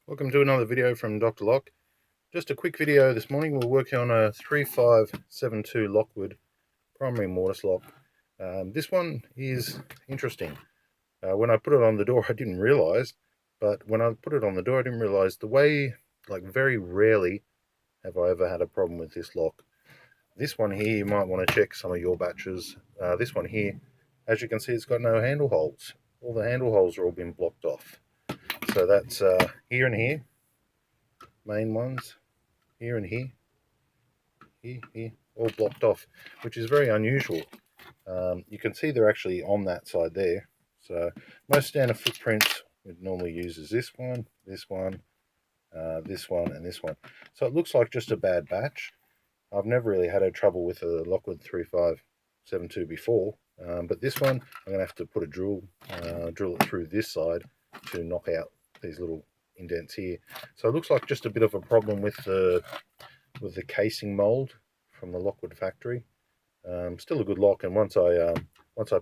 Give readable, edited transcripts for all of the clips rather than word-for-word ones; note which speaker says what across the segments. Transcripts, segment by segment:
Speaker 1: Welcome to another video from Dr. Lock. Just a quick video this morning. We're working on a 3572 Lockwood primary mortise lock. This one is interesting. When I put it on the door, I didn't realize, but when I put it on the door, I didn't realize the way, like very rarely have I ever had a problem with this lock. This one here, you might want to check some of your batches. This one here, as you can see, it's got no handle holes. All the handle holes are all been blocked off. So that's here and here. Main ones here and here, all blocked off, which is very unusual. You can see they're actually on that side there. So most standard footprints would normally use is this one, this one, this one, and this one. So it looks like just a bad batch. I've never really had a trouble with a Lockwood 3572 before, but this one I'm going to have to put a drill it through this side to knock out these little indents here. So it looks like just a bit of a problem with the casing mold from the Lockwood factory. Still a good lock, and once I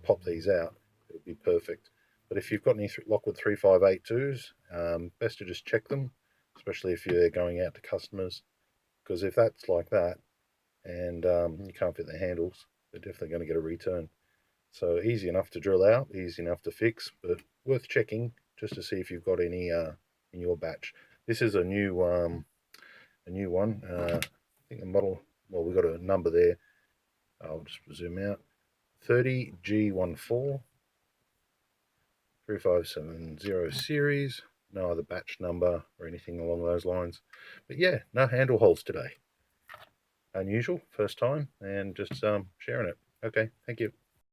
Speaker 1: pop these out, it'll be perfect. But if you've got any Lockwood 3582s, best to just check them, especially if you're going out to customers, because if that's like that and you can't fit the handles, they're definitely going to get a return. So easy enough to drill out, easy enough to fix, but worth checking just to see if you've got any in your batch. This is a new one. I think the model, well, we've got a number there. I'll just zoom out. 30G14 3570 series. No other batch number or anything along those lines. But yeah, no handle holes today. Unusual, first time, and just sharing it. Okay, thank you.